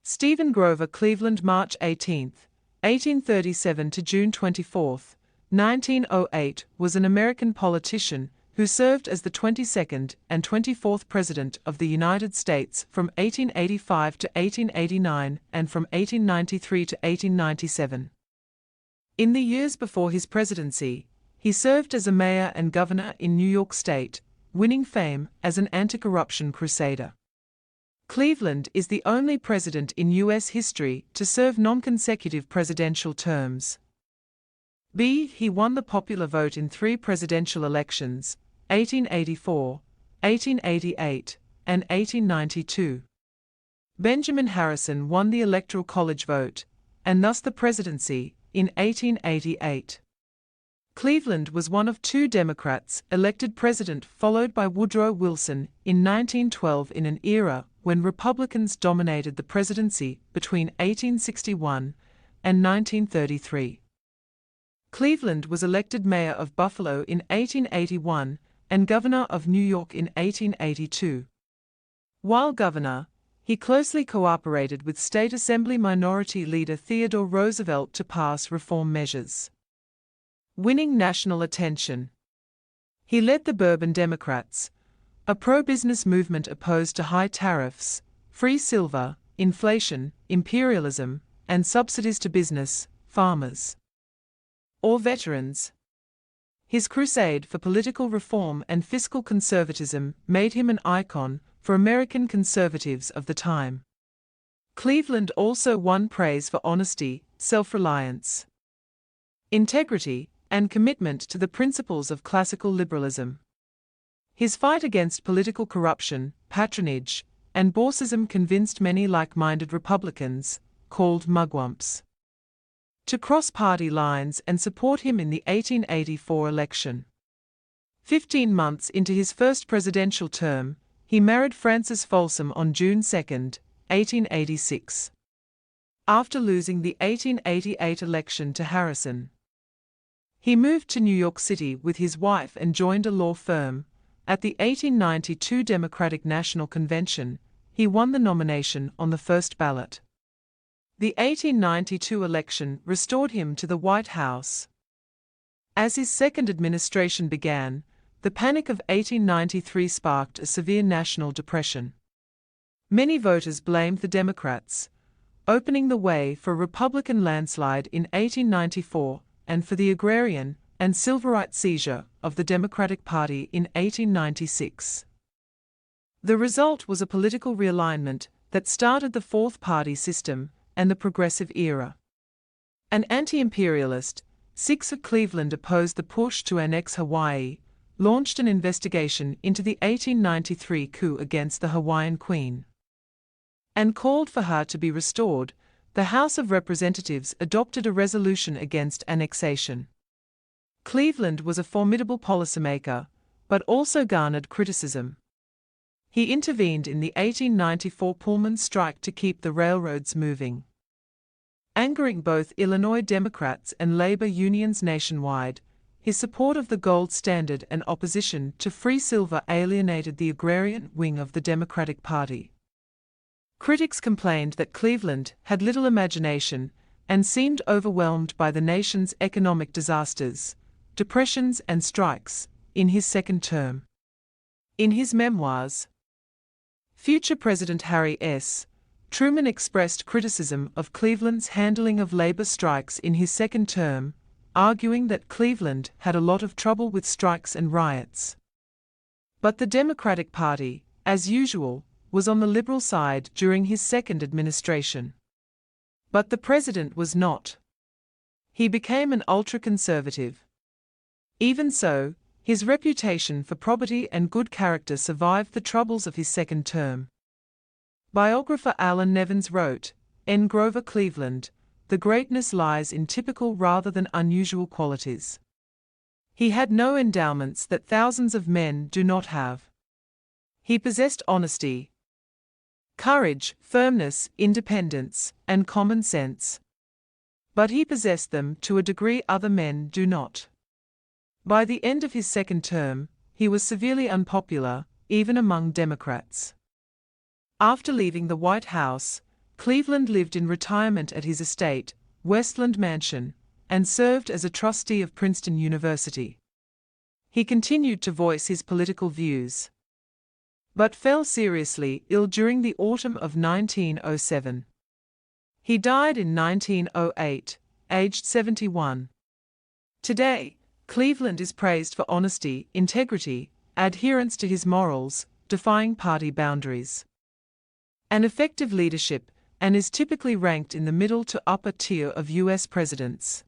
Stephen Grover Cleveland, March 18, 1837 to June 24, 1908, was an American politician who served as the 22nd and 24th President of the United States from 1885 to 1889 and from 1893 to 1897. In the years before his presidency, he served as a mayor and governor in New York State, winning fame as an anti-corruption crusader. Cleveland is the only president in U.S. history to serve non-consecutive presidential terms. He won the popular vote in 3 presidential elections, 1884, 1888, and 1892. Benjamin Harrison won the Electoral College vote, and thus the presidency, in 1888. Cleveland was one of 2 Democrats elected president, followed by Woodrow Wilson in 1912, in an era when Republicans dominated the presidency between 1861 and 1933. Cleveland was elected mayor of Buffalo in 1881 and governor of New York in 1882. While governor, he closely cooperated with State Assembly Minority Leader Theodore Roosevelt to pass reform measures, winning national attention. He led the Bourbon Democrats, a pro-business movement opposed to high tariffs, free silver, inflation, imperialism, and subsidies to business, farmers, or veterans. His crusade for political reform and fiscal conservatism made him an icon for American conservatives of the time. Cleveland also won praise for honesty, self-reliance, integrity, and commitment to the principles of classical liberalism. His fight against political corruption, patronage, and bossism convinced many like-minded Republicans, called mugwumps, to cross party lines and support him in the 1884 election. 15 months into his first presidential term, he married Frances Folsom on June 2, 1886. After losing the 1888 election to Harrison, he moved to New York City with his wife and joined a law firm. At the 1892 Democratic National Convention, he won the nomination on the first ballot. The 1892 election restored him to the White House. As his second administration began, the Panic of 1893 sparked a severe national depression. Many voters blamed the Democrats, opening the way for a Republican landslide in 1894 and for the agrarian and civil rights seizure of the Democratic Party in 1896. The result was a political realignment that started the Fourth Party system and the Progressive era. An anti-imperialist, Six of Cleveland opposed the push to annex Hawaii, launched an investigation into the 1893 coup against the Hawaiian Queen, and called for her to be restored. The House of Representatives adopted a resolution against annexation. Cleveland was a formidable policymaker, but also garnered criticism. He intervened in the 1894 Pullman strike to keep the railroads moving, angering both Illinois Democrats and labor unions nationwide. His support of the gold standard and opposition to free silver alienated the agrarian wing of the Democratic Party. Critics complained that Cleveland had little imagination and seemed overwhelmed by the nation's economic disasters, depressions and strikes, in his second term. In his memoirs, future President Harry S. Truman expressed criticism of Cleveland's handling of labor strikes in his second term, arguing that Cleveland had a lot of trouble with strikes and riots. But the Democratic Party, as usual, was on the liberal side during his second administration. But the president was not. He became an ultra-conservative. Even so, his reputation for probity and good character survived the troubles of his second term. Biographer Alan Nevins wrote, "N. Grover Cleveland, the greatness lies in typical rather than unusual qualities. He had no endowments that thousands of men do not have. He possessed honesty, courage, firmness, independence, and common sense. But he possessed them to a degree other men do not." By the end of his second term, he was severely unpopular, even among Democrats. After leaving the White House, Cleveland lived in retirement at his estate, Westland Mansion, and served as a trustee of Princeton University. He continued to voice his political views, but fell seriously ill during the autumn of 1907. He died in 1908, aged 71. Today, Cleveland is praised for honesty, integrity, adherence to his morals, defying party boundaries, and effective leadership, and is typically ranked in the middle to upper tier of U.S. presidents.